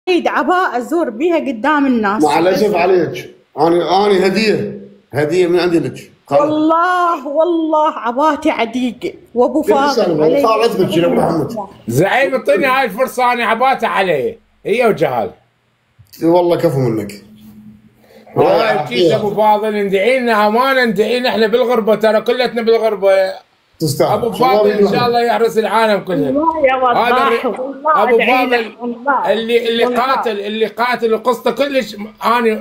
عيد عباءة ازور بيها قدام الناس. مع الاسف عليك، انا هديه من عندي لك. والله عباتي عديقه وابو فاضل علي. صار اثبت يا ابو محمد. زعيم اعطيني هاي الفرصه، انا عباتها عليه هي وجهال. والله كفو منك. والله كيس ابو فاضل، ندعي لنا امانه، ندعي لنا احنا بالغربه، ترى كلتنا بالغربه. تستاهل ابو فاضل ان شاء الله يحرس العالم كله. والله يا وضاح والله ابو فاضل اللي قاتل وقصته كلش، انا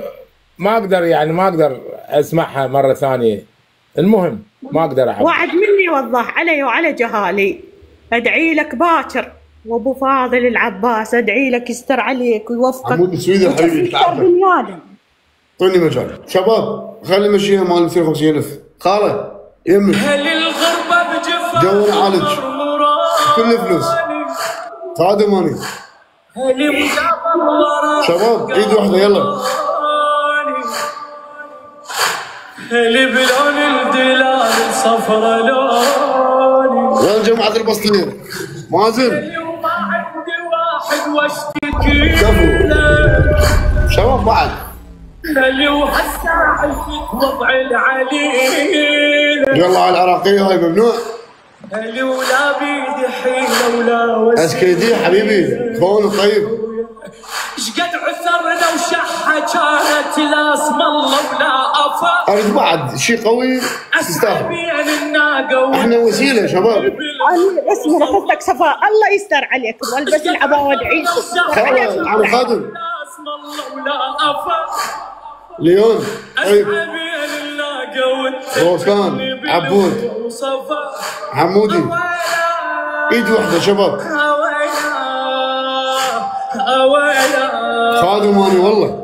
ما اقدر اسمعها مره ثانيه. المهم ما اقدر اعرف. وعد مني وضاح علي وعلى جهالي، ادعي لك باكر وابو فاضل العباس، ادعي لك يستر عليك ويوفقك. عمود السويدي حبيبي تعبت. اعطيني مجال شباب، خلي نمشيها مال 250,000. خاله يمك جو نعالج كل فلوس خادم اني. شباب ايد واحده يلا. اللي بلون الدلال صفرة لوني. وين جماعة البسطير؟ مازن. اليوم عندي واحد واشتكي شباب بعد. اللي وهسه عرفت وضع العليل. يلا على العراقية هاي ممنوع. اللي ولا بيدي حيلة ولا وسيلة. اسكيدي حبيبي خون طيب. شقد عثرنا وشحة كانت لا اسم الله ولا افا. اريد بعد شيء قوي تستاهل. احنا وسيله شباب. انا اسمي رفضتك صفاء، الله يستر عليك والبس العباءه وادعي خلاص عم خادم. لا اسم الله ولا افا. ليون طيب. روسان عبود حمودي ايد واحده شباب. خادم اني والله.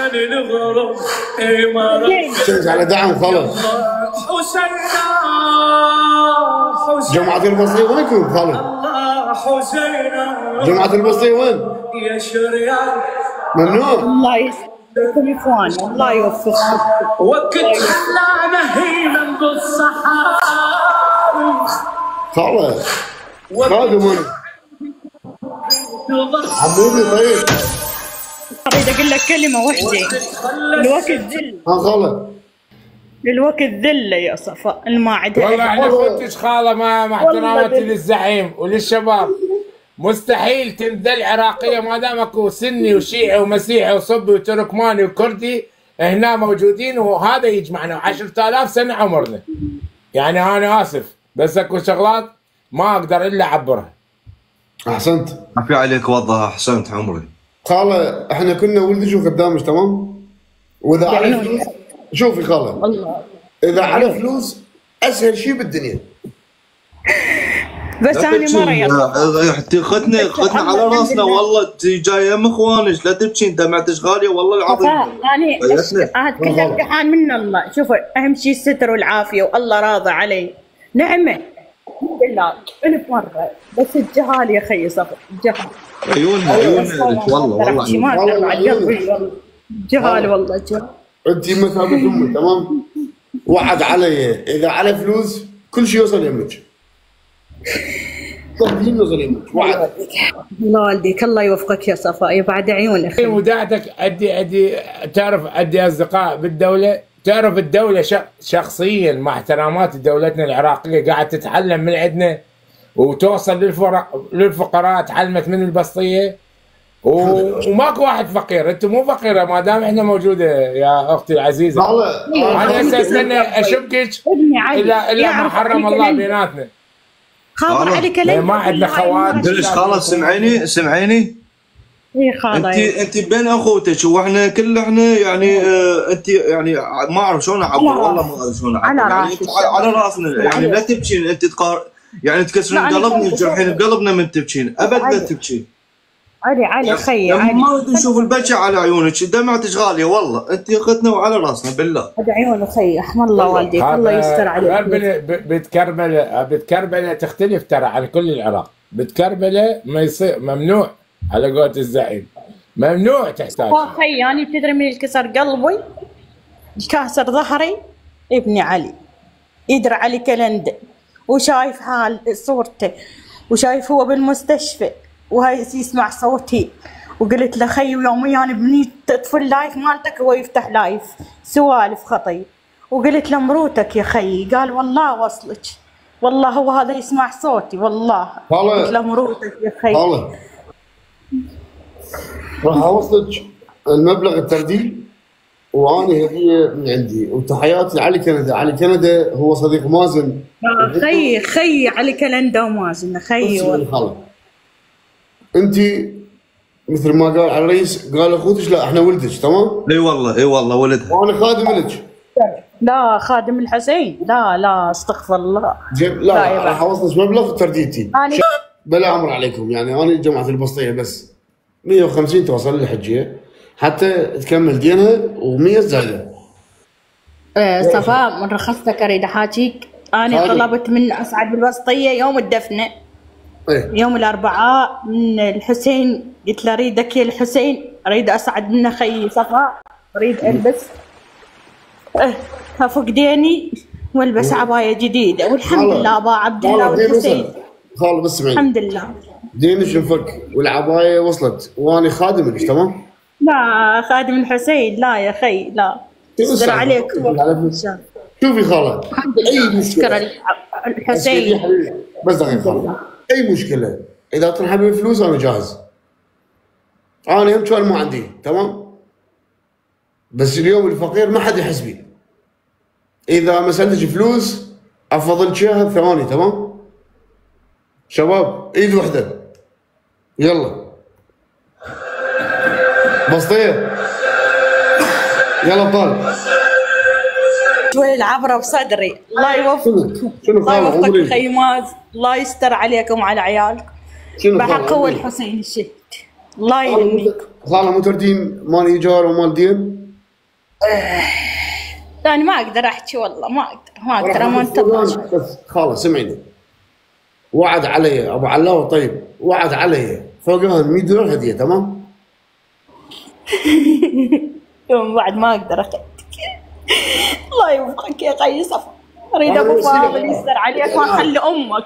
مربيني الغرب اي مربيني. شمس على دعم خالد. جماعة البصري وينكم خالد؟ جماعة البصري وين؟ يا شريان ممنوع. الله يسعدكم اخوان، الله يوفقكم. وقت خلانا هينا بالصحاري. خالد خادم اني. حمودي طيب. اريد اقول لك كلمه واحده. الوقت ذل. خالد الوقت ذله يا صفاء، الماعد. والله احنا كنتش خاله، مع احتراماتي للزعيم وللشباب، مستحيل تنذل عراقيه ما دام اكو سني وشيعي ومسيحي وصبي وتركماني وكردي هنا موجودين، وهذا يجمعنا 10,000 سنه عمرنا. يعني انا اسف بس اكو شغلات ما اقدر الا اعبرها. احسنت. عافية عليك وضح، احسنت عمري. خاله احنا كنا ولدك وخدامك تمام؟ واذا على فلوس شوفي خاله والله اذا على فلوس اسهل شيء بالدنيا. بس انا مرة خدنا على راسنا والله، جايه يم اخوانك لا تبكين، دمعتك غاليه والله العظيم. انا كل امتحان من الله. شوفوا اهم شيء الستر والعافيه والله راضى علي، نعمه الحمد لله. الف مره بس الجهال يا خيي صفر، الجهال عيوننا والله ما اقدر على قلبي والله الجهال، والله الجهال. انت مثابه امي تمام؟ وعد علي اذا على فلوس كل شيء يوصل يمك. تقديم يوصل يمك وعد. الله والديك الله يوفقك يا صفاء بعد عيونك. وداعتك ادي تعرف ادي اصدقاء بالدوله، تعرف الدوله شخصيا مع احترامات دولتنا العراقيه قاعد تتعلم من عندنا وتوصل للفقراء. تعلمت من البسطيه وماكو واحد فقير. انت مو فقيره ما دام احنا موجوده يا اختي العزيزه. انا هسه استنى اشبكك الا ما حرم الله بيناتنا. خاضع عليك ليه؟ ما عندنا خوات. خلاص سمعيني اي خاضع. انت بين اخوتك واحنا احنا يعني انت يعني ما اعرف شلون اعبر والله، ما اعرف شلون اعبر يعني على راسنا. يعني لا تبكين انت يعني تكسرين قلبنا تجرحين بقلبنا من تبكين ابد لا تبكين. علي خيي علي ما ودي نشوف البكا على عيونك، دمعتك غاليه والله، انت اختنا وعلى راسنا بالله. هذا عيونه خيي احمد الله والديك الله يستر عليك. بتكربله تختلف ترى عن كل العراق. بتكربله ما يصير، ممنوع على قولة الزعيم، ممنوع تحتاج. خيي انا تدري من الكسر قلبي كاسر ظهري ابني علي، يدري علي كلندة وشايف حال صورته وشايف هو بالمستشفى وهاي يسمع صوتي وقلت له خي يوم يعني بنيت تطفي اللايف مالتك هو يفتح لايف سوالف خطيب، وقلت له مروتك يا خي، قال والله وصلك، والله هو هذا يسمع صوتي والله. قلت له مروتك يا خي. راح اوصلك المبلغ الترديد واني هديه من عندي، وتحياتي لعلي كندا. علي كندا هو صديق مازن. خي علي كندا ومازن خي. انت مثل ما قال على الرئيس، قال اخوتك لا احنا ولدك، تمام؟ اي والله ولدها. وانا خادم لك. لا خادم الحسين، لا استغفر الله. لا راح اوصلك مبلغ ترديدتي بلا امر عليكم. يعني انا جمعت البسطيه بس 150 توصل للحجيه حتى تكمل دينها، و100 زايده. صفاء من رخصتك اريد احاكيك، انا طلبت من اسعد بالبسطيه يوم الدفنه. يوم الاربعاء من الحسين، قلت له اريدك يا الحسين، اريد اسعد منه خي صفاء، اريد البس فقديني والبس عبايه جديده، والحمد لله ابا عبد الله والحسين. خالد بس اسمعي، الحمد لله دينك انفك والعبايه وصلت، وانا خادم لك، تمام؟ لا خادم الحسين لا يا خي، لا استر عليك. شوفي خاله، اي مشكله الحسين بس دقيقه خاله، اي مشكله اذا تنحب الفلوس انا جاهز. انا هم كان ما عندي، تمام؟ بس اليوم الفقير ما حد يحس بي. اذا ما سالتك فلوس افضلك اياها ثواني، تمام؟ شباب ايد وحده، يلا بسطيه، يلا طال شوي العبره بصدري. الله يوفقك، الله يوفقك خي ماز، الله يستر عليكم وعلى عيالكم بحق هو الحسين الشهيد، الله يهنيك. خاله مو تردين مال ايجار ومال دين؟ ثاني ما اقدر احكي والله، ما اقدر ما انتظر. بس خاله سمعيني، وعد علي ابو علاوه، طيب وعد علي فوقها 100 دولار هديه، تمام؟ يوم بعد ما اقدر اخذك. الله يوفقك يا خي صفا، اريد ابو فاضل يستر عليك ما اخلي امك،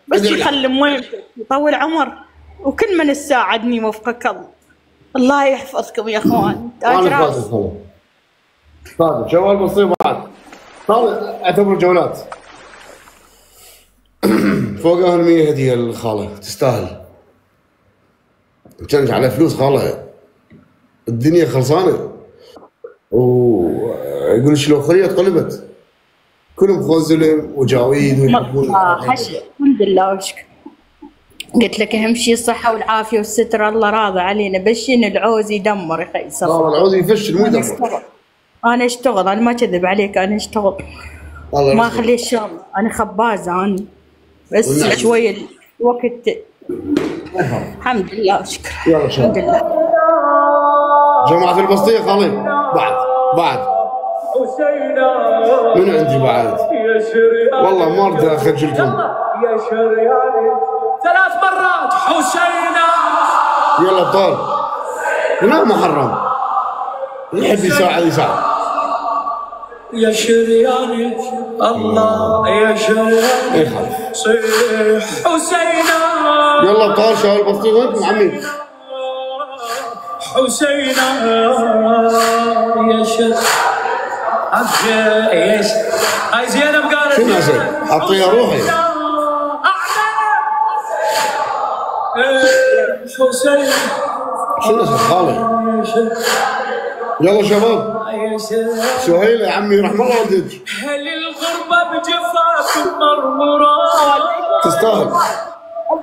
بس يخلي امك يطول عمر، وكل من تساعدني وفقك الله. الله يحفظكم يا اخوان. تاج راس. صادق جوال بسيط بعد. صادق اعتبر جولات. فوقها 100 هديه للخاله، تستاهل. كانت على فلوس خاله، الدنيا خلصانه. ويقول لك لو خليه قلبت كلهم خوزلهم وجاويد ويحبون حشي. الحمد لله وشكر. قلت لك اهم شيء الصحه والعافيه والستر، الله راضي علينا، بشين العوز يدمر يا خي صفا. العوز يفشل مو يدمر. انا اشتغل، انا ما كذب عليك، انا اشتغل ما اخلي الشغل، انا خبازه انا بس شويه الوقت. الحمد لله وشكر. الحمد لله. جماعة البسطية خالي بعد من عندي بعد والله ما اريد اخجلكم. يا شرياني 3 مرات حسينا. يلا ابطال، لا محرم، يحب يساعد يا شرياني الله يا شرياني صيح حسينا. يلا ابطال شباب البسطية، وينكم عمي؟ حسينا يا شرياني. ايش هاي زينب قالت شنو زين؟ اعطيها روحي. حسين شنو خالي؟ يلا شباب. سهيلة يا عمي رحم الله والديك. هل الغربة بجفاف مرمرة تستاهل.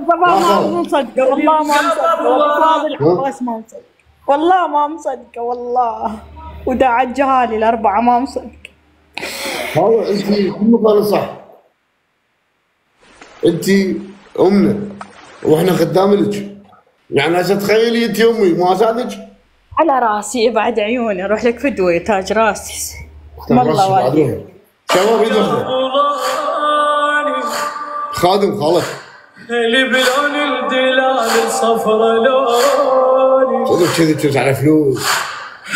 ما مصدقة والله، ما مصدقة والله، بس ما مصدقة والله، ما مصدقة والله، وداعت جهالي الأربعة ما مصدقة. هذا انت كله قال صح، انت امنا واحنا خدام لك. يعني هسه تخيلي انت امي ما اساعدك؟ على راسي بعد عيوني، اروح لك فدوه تاج راسي. والله والله شباب ايد واحده. خادم خالك اللي بلون الدلال صفرة لوني صدق كذي تفوز على فلوس.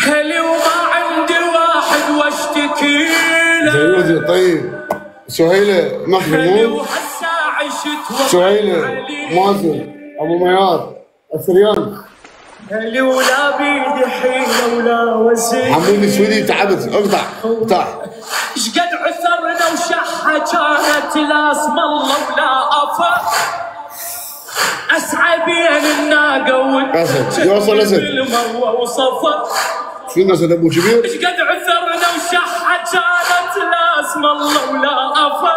هلي وما عندي واحد واشتكي له. زيودي طيب. سهيلة محمود، سهيلة مازن، ابو ميار، السريان. هلي ولا بيدي حيله ولا وزير حمود السويدي تعبت اقطع شقد عثرنا وشحه كانت لا اسم الله ولا افا اسعى بين الناقه اسد يوصل اسد المروه وصفا شنو اسد ابو كبير شقد عثرنا وشحه كانت لا اسم الله ولا افا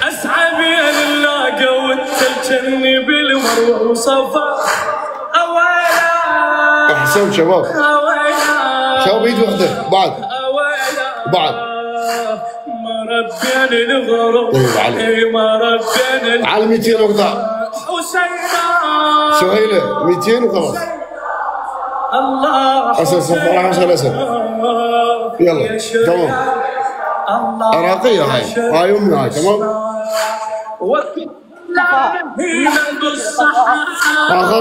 اسعى بين الناقه والتلجني بالمروه وصفا اويلا احسن شباب ايد وحده بعد ما ربينا الغرب ما ربينا على 200 اقطع حسينا سهيله 200 وخلاص الله اسد صفر حسن اسد يلا تمام عراقيه هاي امي هاي تمام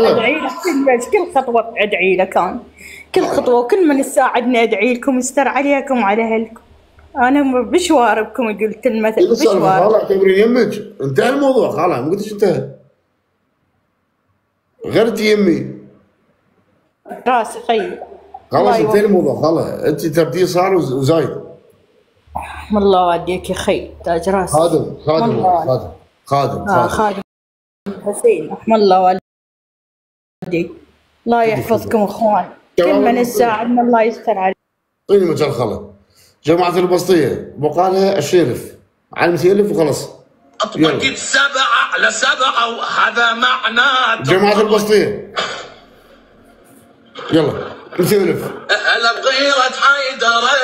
ادعي لك كل خطوه ادعي لك انا كل خطوه وكل من يساعدني ادعي لكم يستر عليكم وعلى اهلكم. انا بشواربكم قلت المثل بشوارب. خلاص اعتبري يمك انتهى الموضوع خلاص ما قلتش انتهى غيرتي يمي راسي خيي خلاص انتهى الموضوع خلاص انت تبديه صار وزايد. والله وديك يا خي تاج راسي خادم حسين رحم الله والديك الله يحفظكم اخوان كل من يساعدنا الله يستر عليه. اعطيني مجال خلا جماعة البسطية بقالها 20,000 على 200,000 وخلص. اطبقت 7 على 7 وهذا معناه جماعة البسطية يلا 200,000 هلا بغيرة حيدرة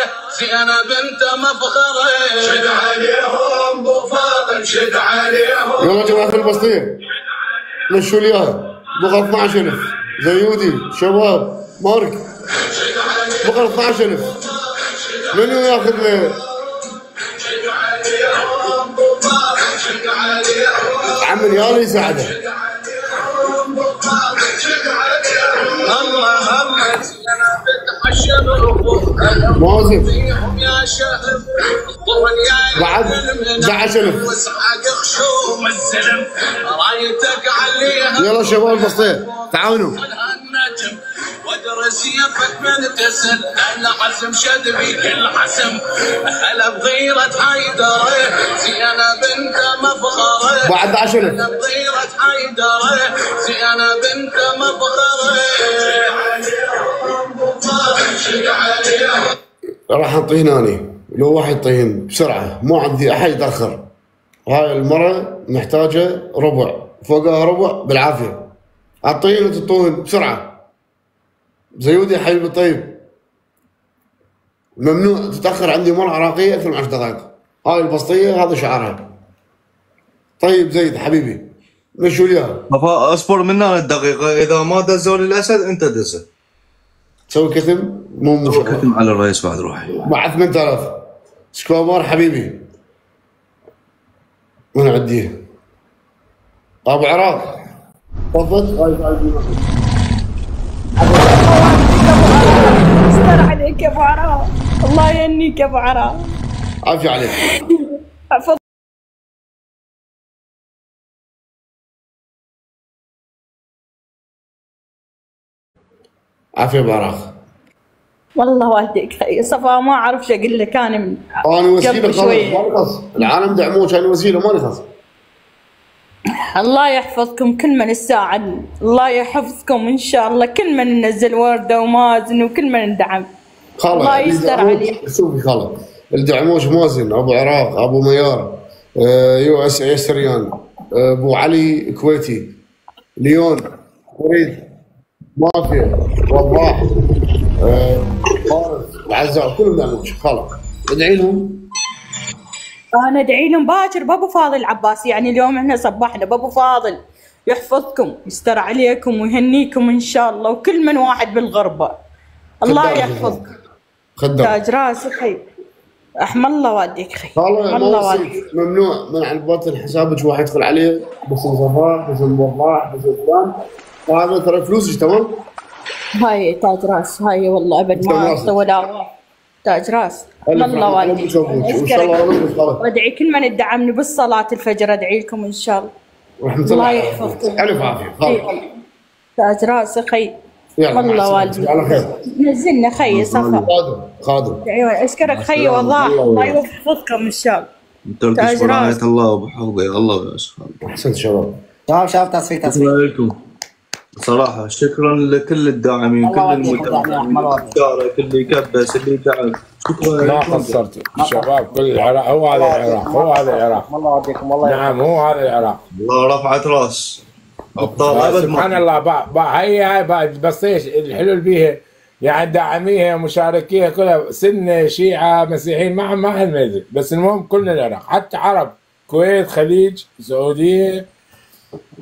زينة بنت مفخرة شد عليهم ابو فاضل شد عليهم. يلا جماعة البسطية مشوا لي اياها بقى 12,000 زيودي شباب مارك بقى 12,000 منو ياخذ له؟ عم ريال يساعده. مازن بعد 11,000 يلا شباب البسطية تعاونوا ودرس يفك من تسل انا عزم شد بكل حسم هلا بغيرة حيدرة زينة بنت مفخرة بعد 10,000 بغيرة حيدرة زينة بنت مفخرة راح نطين اني لو واحد طين بسرعة ما عندي احد يتاخر. هاي المرة محتاجة ربع فوقها ربع بالعافية الطين وتطون بسرعة. زيودي يا حبيبي الطيب ممنوع تتاخر عندي مرة عراقية اكثر من 10 دقائق. هاي البسطية هذا شعارها. طيب زيد حبيبي مشوا لي اياها. اصبر منا الدقيقة اذا ما دزوا للاسد انت دزه. سوي كتم مو مشكلة. كتم على الرئيس بعد روحي. بعد 8,000 سكوبر حبيبي ونعديه. ابو عراق تفضل. استر عليك يا ابو عراق الله يهنيك يا ابو عراق عافية عليك. عافية ابو عراق والله والديك خي صفا ما اعرف شو اقول لك انا من وسيله خلاص ما نخص العالم دعموك انا وسيله ما نخص. الله يحفظكم كل من يساعد الله يحفظكم ان شاء الله كل من ننزل ورده ومازن وكل من ندعم الله يستر عليك. شوفي خاله الدعموش مازن ابو عراق ابو ميار يو اس اي سريان ابو علي كويتي ليون وريد مافيا وضاح فارس العزاء كلهم دعموش خاله ادعي لهم. انا ادعي لهم باكر بابو فاضل العباس يعني اليوم احنا صبحنا بابو فاضل يحفظكم يستر عليكم ويهنيكم ان شاء الله وكل من واحد بالغربه الله يحفظكم. تاج راسك خي احمد الله والديك خي الله والديك. ممنوع من على الباطن حسابك واحد يدخل عليه باسم صفاء باسم وضاح باسم فلان وهذا ترى فلوسك تمام. هاي تاج راس هاي والله ابد ما اعطي ولا تاج راس الله والديك. وادعي كل من يدعمني بالصلاه الفجر ادعي لكم ان شاء الله. ورحمه الله يحفظكم الف عافيه. تاج راسي خي. والله والدي على خير. نزلنا خي صفا. خادم. ايوه اشكرك خي وضاح، الله يوفقكم ان شاء الله. تركز ورعاية الله وبحفظه يا الله يا شباب. احسنت شباب. شباب تصفيق. شكرا لكم صراحة، شكرا لكل الداعمين، كل المتابعين، اللي يكبس اللي يدعم، شكرا ما قصرتوا شباب. كل العراق هو هذا العراق، هو هذا العراق. الله يوديكم والله. نعم هو هذا العراق. الله رفعت راس ابطال ابد. سبحان الله. هاي بس ايش الحلو اللي بيها؟ يعني داعميها مشاركيها كلها سنه شيعه مسيحيين ما حد ما يدري، بس المهم كلنا العراق، حتى عرب كويت خليج سعوديه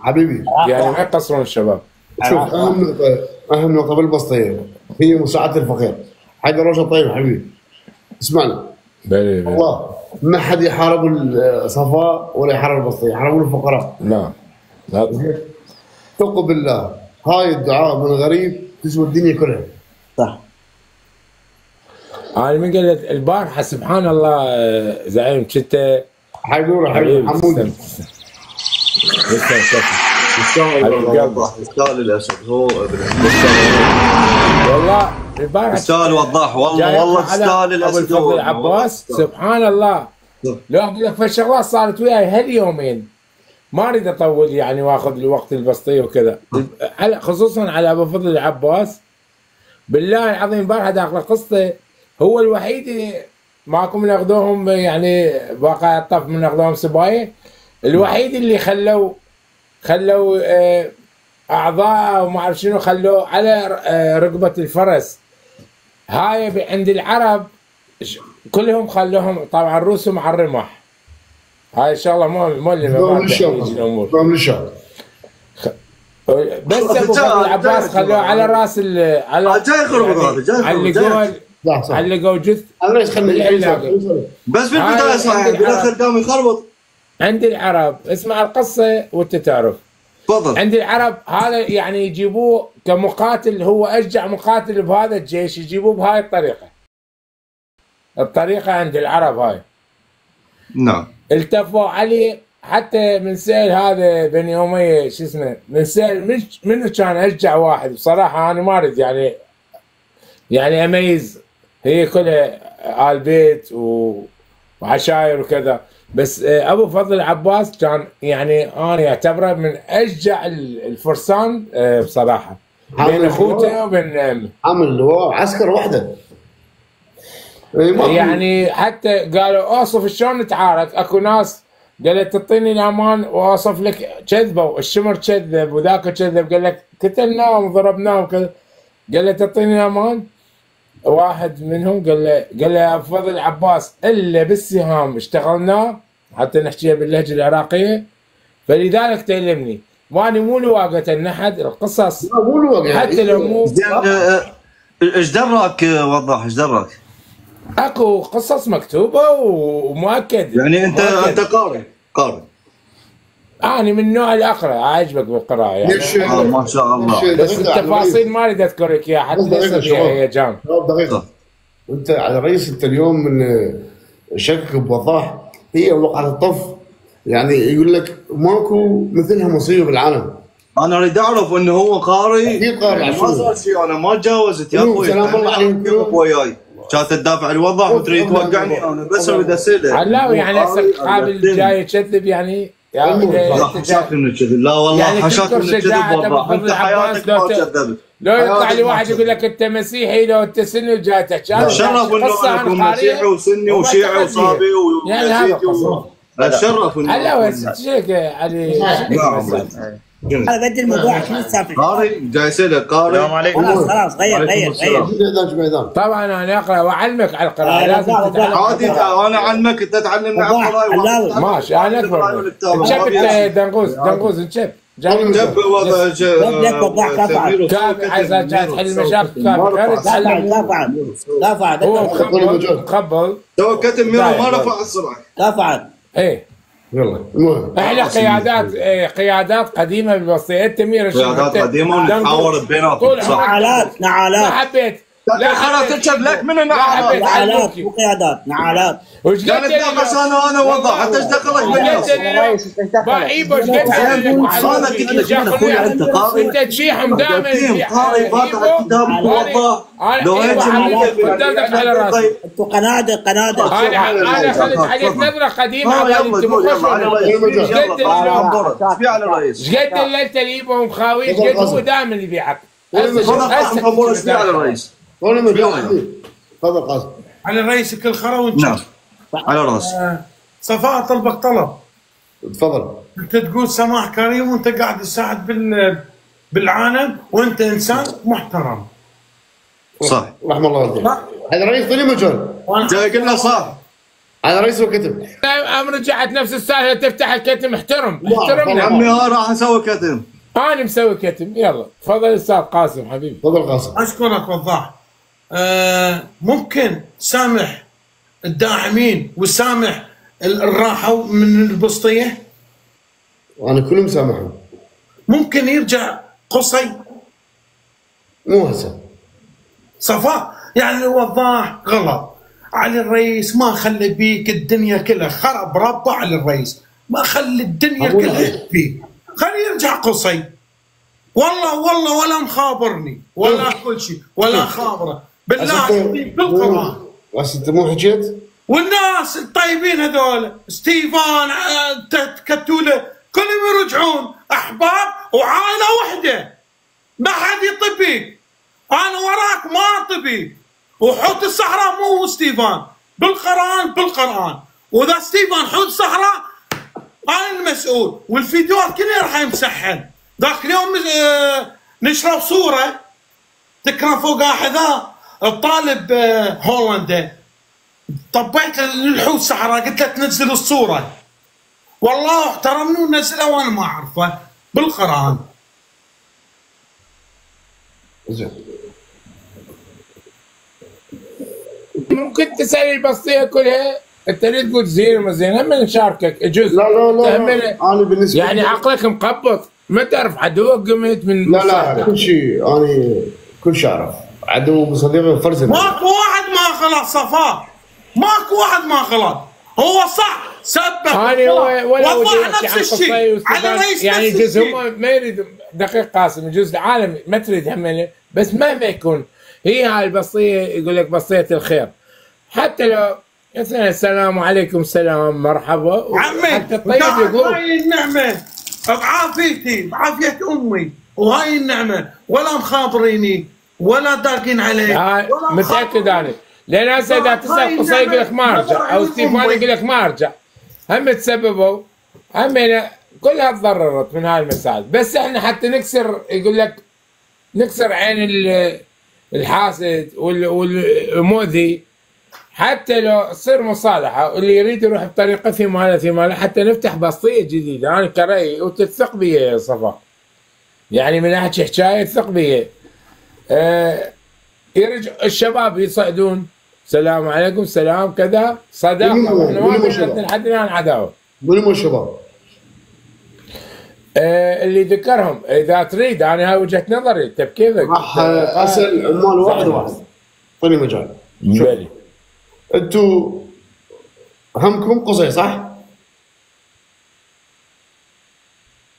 حبيبي يعني ما يقصرون الشباب. شوف اهم نقطه بالبسطيه هي مساعده الفقير. حق روشه طيب حبيبي اسمعنا. والله ما حد يحارب الصفاء ولا يحارب البسطيه، يحاربون الفقراء. لا ثقوا بالله، هاي الدعاء من غريب تسوى الدنيا كلها. صح. انا من قلت البارحه سبحان الله زعيم كنت حيقولوا حبيبي حمودي يستاهل الاسد هو ابن والله البارحه يستاهل وضاح والله تستاهل الاسد ابو الفضل العباس سبحان الله. لو اقول لك فالشغلات صارت وياي هاليومين ما اريد اطول يعني واخذ الوقت البسطي وكذا، خصوصا على ابو الفضل العباس. بالله العظيم البارحه داخل قصته هو الوحيد ماكو من اخذوهم يعني باقي الطف من اخذوهم سبايه، الوحيد اللي خلوا اعضاء وما اعرف شنو خلوه على رقبه الفرس. هاي عند العرب كلهم خلوهم طبعا رؤوسهم على الرمح. هاي ان شاء الله مو اللي ما يجي الامور. بس ابو فضل العباس خلوه على راس على جاي يخرب هذا على اللي قول جث. انا ليش خليني بس بالبدايه صحيح بالاخر قام يخربط. عند العرب اسمع القصه وانت تعرف. تفضل. عند العرب هذا يعني يجيبوه كمقاتل، هو اشجع مقاتل بهذا الجيش، يجيبوه بهاي الطريقه عند العرب هاي. نعم. التفوا عليه حتى من سأل هذا بني أمية شو اسمه، من سأل منو كان أشجع واحد بصراحة. أنا ما أريد يعني أميز، هي كلها آل بيت وعشاير وكذا، بس أبو فضل العباس كان يعني أنا أعتبره من أشجع الفرسان بصراحة، بين أخوته وبين أمه. عمل هو عسكر وحده يعني حتى قالوا أوصف شلون نتعارك. أكو ناس قالت تعطيني الامان واوصف لك، كذبوا الشمر كذب وذاك كذب، قال لك قتلناهم وضربناهم وكذا. قال له تعطيني الامان، واحد منهم قال له يا ابو فضل العباس الا بالسهام اشتغلناه، حتى نحكيها باللهجه العراقيه، فلذلك تعلمني. واني مو لواقة النحد القصص حتى لو مو ايش دراك وضح ايش دراك؟ اكو قصص مكتوبه ومؤكد. يعني انت قارئ. أنا من النوع اللي أقرأ، أعجبك بالقراءة يعني. ما شاء الله. بس التفاصيل ما أريد أذكرك إياها حتى ليس فيها هيجان. دقيقة. أنت على رئيس أنت اليوم من شكك بوضاح هي وقعة الطف، يعني يقول لك ماكو مثلها مصيبة بالعالم. أنا أريد أعرف إنه هو قارئ. أكيد قارئ. ما صار شيء، أنا ما تجاوزت يا أخوي. سلام الله عليكم. وياي. كانت تدافع الوضع وتريد توقعني، أنا بس أريد أسأله. علاوي يعني هسه قابل جاي يكذب يعني. لا حشاك من الكذب، لا والله يعني حشاك من الكذب والله. انت حياتك ما كذبت. لو يطلع لي واحد يقول لك انت مسيحي، لو انت سني وجاي تحكي شرف انه انا اكون مسيحي وسني وشيعي وصابي يعني الشرف انه هلا شيك علي. هذا بدل الموضوع شنو السالفه؟ قارئ جاي يسالك قارئ. السلام عليكم. خلاص غير طبعا انا اقرا واعلمك على القراءه، لازم تتعلم. عادي انا اعلمك انت تعلمني على القراءه. ماشي انا اكبر. شفت دنقوز نشف جاب كافي عايز تحل المشاكل. كافي هو مقبل تو كتب ميرو ما رفع السرعه. كافي ايه يلا المهم احنا قيادات قديمه بالوصيه. انت ميرو قيادات قديمه ونتحاور بيناتنا. نعالات ما حبيت لا خلاص تركب لك من نعالات مو قيادات، نعالات. وش قد نتناقش انا وضح حتى ايش دخلك بالنص؟ ايبو ايش قد انا قلت لك من اخويا انت قاضي انت تشيحهم دائما قاضي فاتح الكتاب موضح لو هيك على راسي انتوا قنادق. انا خليت عليك نظره قديمه يلا قول يلا على الرئيس ايش قد اللي انت ايبو مخاوي ايش قد هو دائما اللي يبيعك هسه على الرئيس تفضل قاسم. على رئيسك الخرا وانت نعم على راسي. صفاء طلبك طلب. تفضل. انت تقول سماح كريم وانت قاعد تساعد بالعالم وانت انسان محترم. صح رحم الله والديك. هذا رئيس ثاني مجال. قلنا صح. هذا رئيس الكتم. ام رجعت نفس السالفه تفتح الكتم احترمنا. عمي راح اسوي كتم. انا مسوي كتم. يلا تفضل استاذ قاسم حبيبي. تفضل قاسم. اشكرك وضاح. ممكن سامح الداعمين وسامح الراحوا من البسطيه؟ وانا كلهم سامحهم. ممكن يرجع قصي؟ مو هسه. صفاء يعني وضاح غلط. علي الرئيس ما خلى بيك الدنيا كلها خرب ربع على الرئيس، ما خلى الدنيا كلها فيه. خليه يرجع قصي. والله ولا مخابرني ولا كل شيء ولا خابره بالله بالقران. بس انت مو حكيت؟ والناس الطيبين هذول ستيفان كتوله كلهم يرجعون احباب وعائله وحده، ما حد يطبيك. انا وراك ما اطبيك. وحوت الصحراء مو ستيفان بالقران واذا ستيفان حوت الصحراء انا المسؤول والفيديوهات كلها راح يمسحن. ذاك اليوم نشرب صوره تكرم فوقها حذاء الطالب هولندا، طبيت للحوت الصحراء قلت له تنزل الصوره، والله احترمني ونزلها وانا ما اعرفه بالقران. زين ممكن تسال البسطيه كلها انت ليه تقول زين وما زين؟ هم نشاركك جزء. لا انا بالنسبه يعني عقلك مقبض ما تعرف عدوك قمت من لا كل شيء انا كل شيء اعرف. عدو صديقي فرز. ماكو واحد ما غلط صفاء، ماكو واحد ما غلط. هو صح سبب وضح نفس الشيء على رئيس يعني جزء هم ما يريد دقيق قاسم جزء العالم ما تريد همله، بس مهما يكون هي هاي البسطيه يقول لك بسطيه الخير. حتى لو مثلا السلام عليكم سلام مرحبا عمي حتى الطيب يقول هاي النعمه بعافيتي بعافيه امي وهاي النعمه ولا مخابريني ولا داقين علي. متاكد انا لان هسه اذا تسال قصي يقول لك ما ارجع او ستيفان يقول لك ما ارجع، هم تسببوا هم كلها تضررت من هاي المسائل. بس احنا حتى نكسر يقول لك نكسر عين الحاسد والمؤذي، حتى لو تصير مصالحه واللي يريد يروح بطريقه في ماله حتى نفتح بسطيه جديده. انا كرأيي وتثق بي يا صفا، يعني من احكي حكايه تثق بي. يرجع الشباب يصعدون السلام عليكم سلام كذا صداقه واحنا ما عندنا لحد الان عداوه. منو الشباب؟ اللي ذكرهم اذا تريد انا هاي وجهه نظري. انت بكيفك راح اسال عمال واحد اعطيني مجال. بالي انتوا همكم قصي صح؟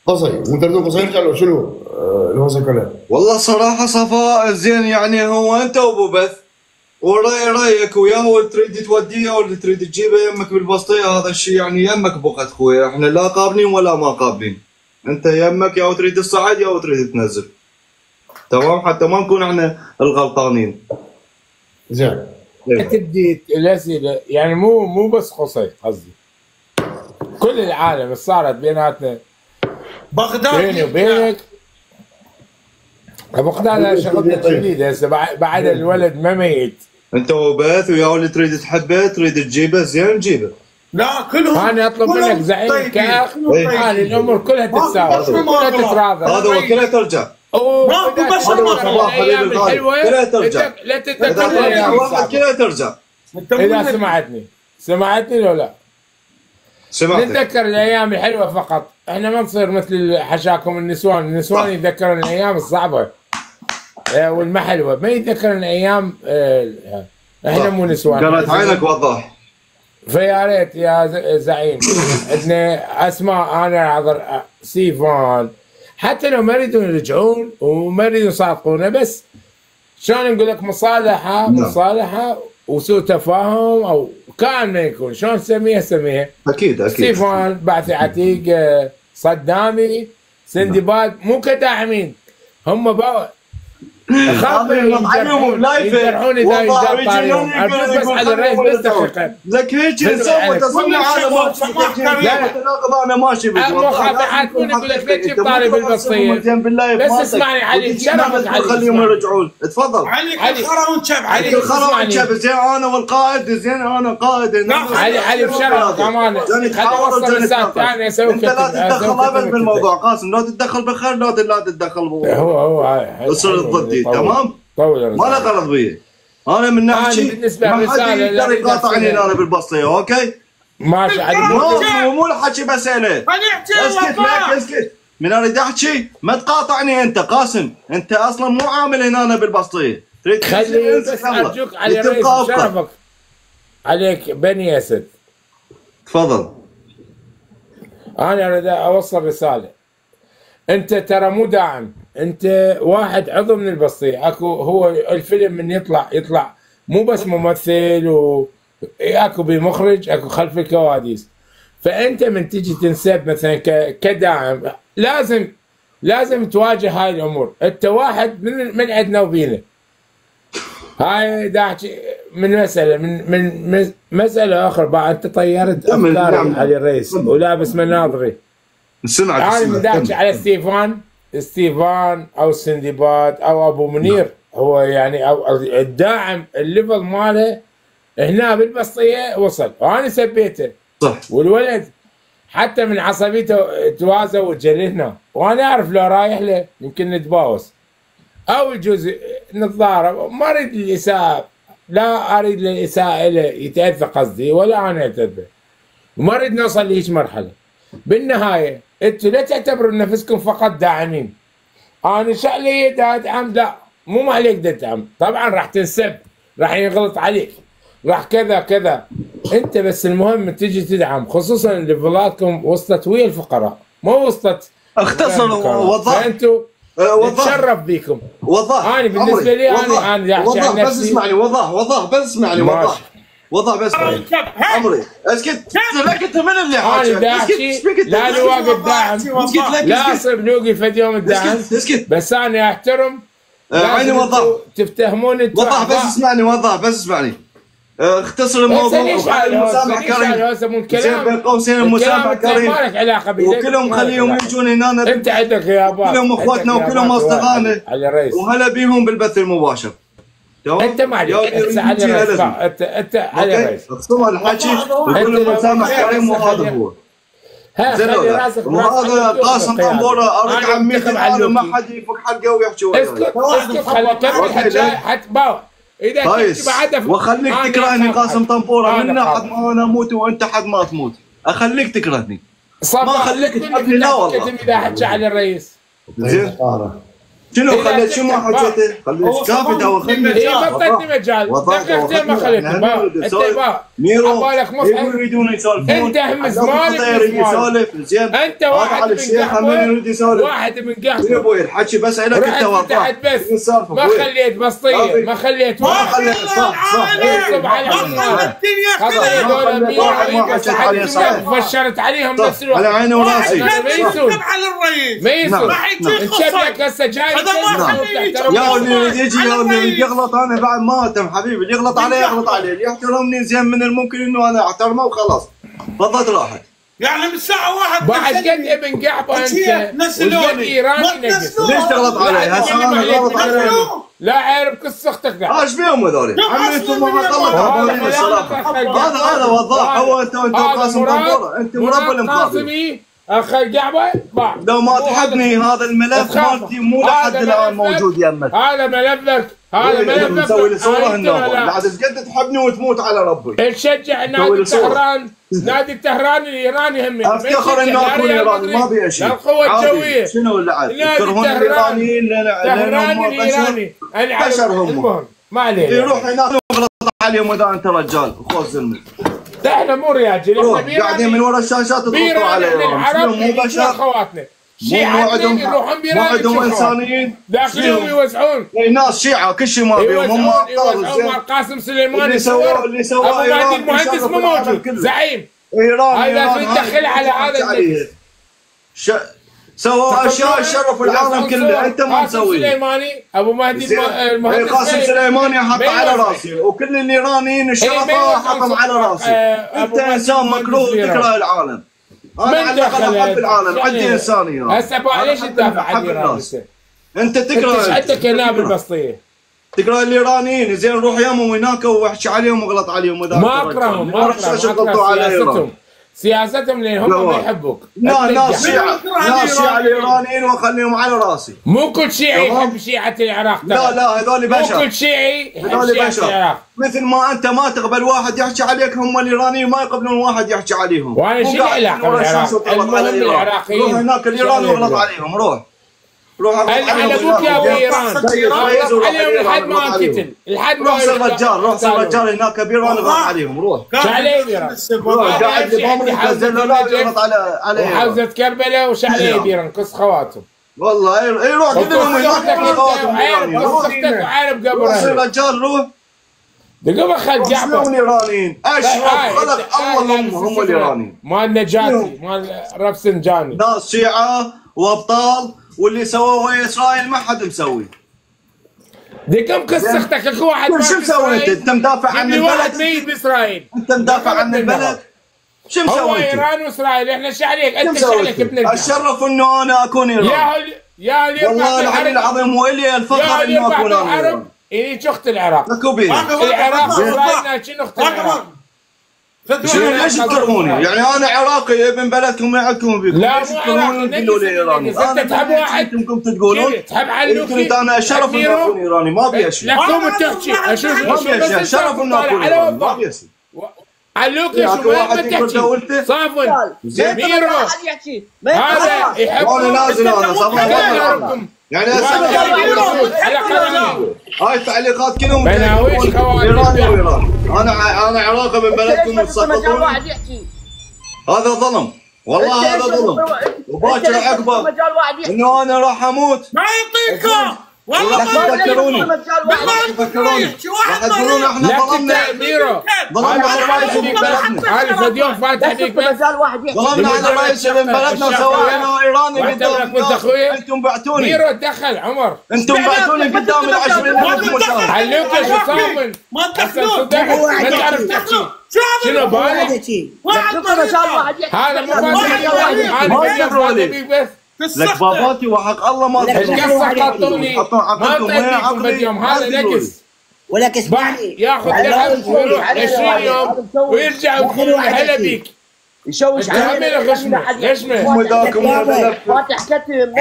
قصي مو تردون قصي رجال شنو الهوسه كلها؟ والله صراحه صفاء زين يعني هو انت وابو بث رايك وياه واللي تريد توديه واللي تريد تجيبه يمك بالبسطيه. هذا الشيء يعني يمك بوقت اخويا، احنا لا قابلين ولا ما قابلين. انت يمك يا تريد تصعد يا تريد تنزل، تمام؟ حتى ما نكون احنا الغلطانين. زين تبدي الاسئله يعني مو بس قصي قصدي كل العالم اللي صارت بيناتنا بغداد بيني وبينك. بغداد شغلتك جديده هسه بعد الولد ما ميت. انت وبث ويا اللي تريد تحبه تريد تجيبه زين جيبه. لا كلهم انا اطلب منك زعيم كاخ هذه الامور كلها تتساوى كلها تتراضى. هذا هو كلها ترجع. ماكو بشر الايام الحلوه كلها ترجع. لا تتذكر كلها ترجع. اذا سمعتني لو لا سمعتك. نتذكر الايام الحلوه فقط. احنا ما نصير مثل حشاكم النسوان يتذكرون الايام الصعبه. والمحلوه ما يتذكرن ايام احنا مو نسوان. قالت عينك وضاح. فيا ريت يا زعيم عندنا اسماء انا احضر ستيفان، حتى لو ما يريدون يرجعون وما يريدون يصادقونه، بس شلون نقول لك مصالحه وسوء تفاهم او كان ما يكون، شلون سميها اكيد ستيفان، بعثي عتيق، صدامي، سندباد، مو كداعمين هم يجرحون اذا ينجر طاريهم. ارجوك بس على الرئيس بس دقيقه لك هيك نسوي تصنع على انا ماشي مخابرات يقول لك لا تجيب طاري بالبسطيه. بس اسمعني علي، شرفك علي، خليهم يرجعون. تفضل علي الخرا ونشب، علي الخرا ونشب. زين انا والقائد، زين انا قائد. علي بشرفك امانه، خليني اوصل رسالة ثانيه اسوي. انت لا تتدخل ابدا بالموضوع قاسم، لا تتدخل بالخير، لا تتدخل بالموضوع. هو يصير ضدي تمام؟ ما له غلط بي. انا من ناحيتي بالنسبه ما حد يقدر يقاطعني انا بالبسطيه. اوكي ماشي علي، مو الحكي بس عليه. اسكت من اريد احكي ما تقاطعني انت قاسم، انت اصلا مو عامل هنا أنا بالبسطيه. تريد خلي بس ارجوك علي رئيس شرفك عليك بني اسد. تفضل. انا اريد اوصل رساله، انت ترى مو داعم، انت واحد عضو من البسطيه. هو الفيلم من يطلع مو بس ممثل اكو بمخرج، اكو خلف الكواليس. فانت من تجي تنسب مثلا كداعم لازم تواجه هاي الامور. انت واحد من عندنا وبينا. هاي داعي من مساله اخرى. بعد انت طيرت افكاري علي الرئيس ولابس مناظري. انا من داعي على ستيفان او سندباد او ابو منير، هو يعني او الداعم الليفل ماله هنا بالبسطيه وصل، وانا سبيته صح. والولد حتى من عصبيته توازى وجري هنا، وانا اعرف لو رايح له يمكن نتباوس او يجوز نتضارب. ما اريد الاساءه، لا اريد الاساءه له يتاذى قصدي ولا انا اتاذى، وما اريد نوصل لهيك مرحله. بالنهايه انتوا لا تعتبروا نفسكم فقط داعمين. انا شعلي ادعم، لا مو عليك تدعم، طبعا راح تنسب، راح ينغلط عليك، راح كذا. انت بس المهم تجي تدعم، خصوصا ليفلاتكم وصلت ويا الفقراء، مو وصلت. اختصر ووضح. فانتوا نتشرف بيكم. وضح. انا بالنسبه لي انا وضح بس اسمعني. وضح بس اسمعني. وضح بس عمري. اسكت لك انت من اللي حاكي؟ انا داعشي لا نواقف داعم، لا اصير نوقف فد يوم الدعم، بس انا احترم. عيني وضح. تفتهمون انتم. وضح بس اسمعني. وضح بس اسمعني. اختصر الموضوع وخلي المسامح كريم. زين بين قوسين المسامح كريم. ما لك علاقه بي، وكلهم خليهم يجون هنا. انت عندك غيابات، كلهم اخوتنا وكلهم اصدقائنا وهلا بيهم بالبث المباشر. انت ما عليك، انت على الرئيس اقسم الحكي وكل المسامح كريم وهذا هو. خلي راسك. وهذا قاسم طنبوره ارجع عميتي ما حد يفك حلقه ويحكي وياي. اسكت خلي اكمل الحكي حتى باوع. اذا كنت بعدها وخليك تكرهني قاسم طنبوره، من حد ما انا اموت وانت حد ما تموت. اخليك تكرهني، ما اخليك تحبني. لا والله اذا حكى على الرئيس زين شنو خليت؟ شو ما حكيته؟ خليت كافي دوا. بطلت مجال دقيقتين ما خليته. ميرو يريدون يسولفون. انت هم زمانك يسولف. زين انت واحد من واحد من قهوه يا ابوي الحكي بس عليك انت وضح. بس ما خليت بسطيه، ما خليت صح فشرت عليهم نفس الوقت. على عيني وراسي. ما يصير انت هسه جاي يا اللي يجي يا اللي يغلط. انا بعد ما اتم حبيبي، اللي يغلط عليه يغلط عليه، اللي يحترمني زين من الممكن انه انا احترمه وخلاص. فضلت راحت. يعني من الساعة 1 بعد قد ابن قحبه انت وقد ايراني نقص. ليش تغلط علي؟ هسه انا غلط علي. لا عارف قصتك. ايش بيهم هذول؟ عميتوا ما غلط الصراحه. هذا وضاح. هو انت قاسم طنبوره، انت مربى المقابل. اخ القعبه باع. لو ما تحبني هذا الملف مالتي مو لحد الان موجود يمك. هذا ملفك، هذا ملفك. مسوي لي صوره هنا بعد ايش قد تحبني وتموت على ربي. تشجع نادي الطهران، نادي الطهران الايراني هم افتخر انه اكون ايراني ما ابي شيء. القوه الجويه شنو اللي عاد؟ يكرهون الايرانيين لانهم الايراني بشر هم. ما عليه يروح هناك وغلط عليهم اذا انت رجال خوف زلمه. احنا مو رياجل، احنا قاعدين من ورا الشاشات تضغطوا على ايران. مو بشر خواتنا. مو عندهم انسانيين داخلهم يوزعون. ناس شيعه كل شيء ما بيهم هم يوزعون. قاسم سليماني اللي سواه ايران المهندس مو موجود زعيم ايران. هذا تدخل على هذا سووا اشياء شرفوا العالم كله انت ما مسوي. سليماني ابو مهدي المهندس قاسم سليماني حط على راسي وكل الايرانيين الشرفاء حطهم على راسي. انت انسان مكروه تكره العالم. انا على احب العالم عندي انسانيه. هسه ليش تدافع عن ايران؟ انت تكره انت كناب البسطيه تكره الايرانيين. زين روح يمهم هناك واحكي عليهم واغلط عليهم. ما اكرههم، ما اكرههم سياستهم لان هم ما يحبوك. لا ناس شيعة الايرانيين واخليهم على راسي. مو كل شيعي يحب شيعة العراق. لا هذول بشر. مو كل شيعي يحب شيعة العراق. مثل ما انت ما تقبل واحد يحكي عليك هم الايرانيين ما يقبلون واحد يحكي عليهم. وانا شو العلاقه بالعراق؟ المهم العراقيين. روح هناك الايراني واغلط عليهم. روح على ابوك يا ابو ايران عليهم لحد ما انقتل. لحد ما روح صير رجال هناك بايران اغلط عليهم. روح عليه بايران قاعد بامريكا يغلط على حوزه كربلاء وش عليه بايران قص خواتهم. والله يروح كلهم هناك وعارف قبره. صير رجال روح دقيقة خل جعبه. شلون ايرانيين؟ اشرف خلق اول هم الايرانيين. مال نجاتي مال رفسنجاني. ناس شيعة وابطال واللي سووه ويا اسرائيل ما حد مسوي. دي كم قصتك اخو واحد شو مسوي انت؟ انت مدافع عن البلد؟ واحد ميت باسرائيل. انت مدافع عن البلد؟ شو مسوي هو انت؟ ايران واسرائيل احنا ايش عليك؟ انت ايش عليك ابن الشرف انه انا اكون ايران. يا والله العلي العظيم والي الفخر انه اكون ايران. إيه شو اخت العراق؟ العراق واسرائيل شنو اخت العراق؟ ليش تكرهوني؟ يعني انا عراقي ابن بلدكم ما عندكم بيكم. لا مو عراقي تقولوا لي ايراني. انت تحب واحد انتم تقولون تحب علوكي. قلت انا شرف اني اكون ايراني ما ابي اشيء. لكم تحكي اشوف ما ابي اشيء شرف اني اكون ايراني ما ابي اشيء. علوكي شو ما تحكي صافن ميرو هذا يحب. انا نازل انا صافن يعني هاي التعليقات كلهم بناويش ايراني وايران. انا عراقي من بلدكم وتسقطون. هذا ظلم والله هذا ظلم. وباكر عقبه انه انا راح اموت ما يعطيكم والله ما تذكروني. راح تقولون احنا ظلمنا ميرو. ظلمنا على رئيس بلدنا. هذا فد يوم فاتح فيك بس ظلمنا على رئيس بلدنا سوينا ايراني قدام. انتم بعتوني. ميرو تدخل عمر. انتم بعتوني قدام ال20,000 مشاهد. علوك شو صابن ما تدخلون. ما تعرف تحكي شنو بالك؟ هذا مو فاتح لك باباتي وحق الله ما القصه قطوني ما طلعت اليوم هذا نقص. ولك اسمعني ياخذ ذهب ويروح 20 يوم ويرجع ويقول هلا بيك. يشوش علينا غشمه مداكم مدلف. فاتح كتم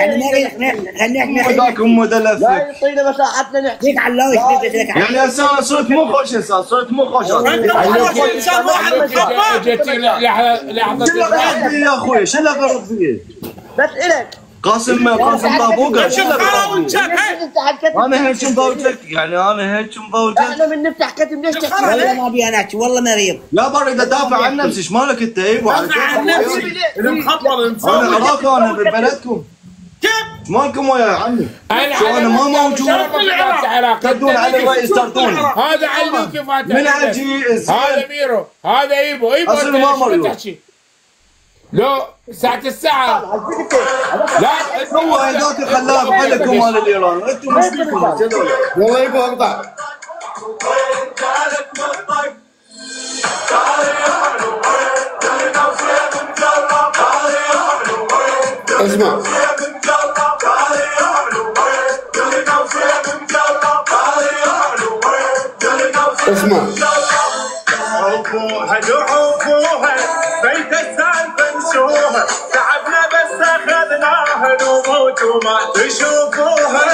مداكم مدلف. لا يعطينا مساحتنا نحكي على الله. يعني انسان صرت مو خوش انسان صرت مو خوش. انسان واحد لحظه يا اخوي شو اللي غلط فيه؟ بس الك قاسم طابوقه شو اللي غلط فيه؟ انا انا هيك مضوجك يعني انا هيك مضوجك. احنا من نفتح كتم ليش تحكي؟ والله ما ابي انا احكي والله مريض. لا بريد ادافع عن نفسي ايش مالك انت ايوه على المخبر انا عراقي انا ببلدكم. كيف؟ مالكم ويا عمي؟ انا ما موجود. تردون على الرئيس تردون. هذا علوكي فاتح من اجي هذا ميرو هذا ايبو اصل ما مريض. لو ساعة الساعة لا هو هذاك خلاه بحلكم مال الايران انتم مش بيكم هذول. والله يبغى اقطع. اسمع اسمع عوفوها دعوفوها بيت السالفه نسوها تعبنا ما تشوفوها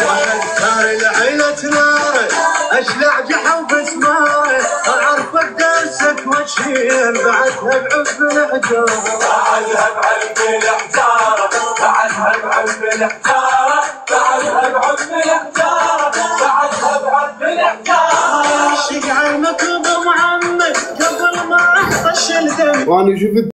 واحد كان العيلة ناره اشلع جحا بسماره اعرفك درسك واشير بعدها بعب الحجاره بعدها بعب الحجاره بعدها بعب الحجاره بعدها بعب الحجاره بعدها بعب الحجاره شق عينك ابو محمد قبل ما احطش الدم وانا شفت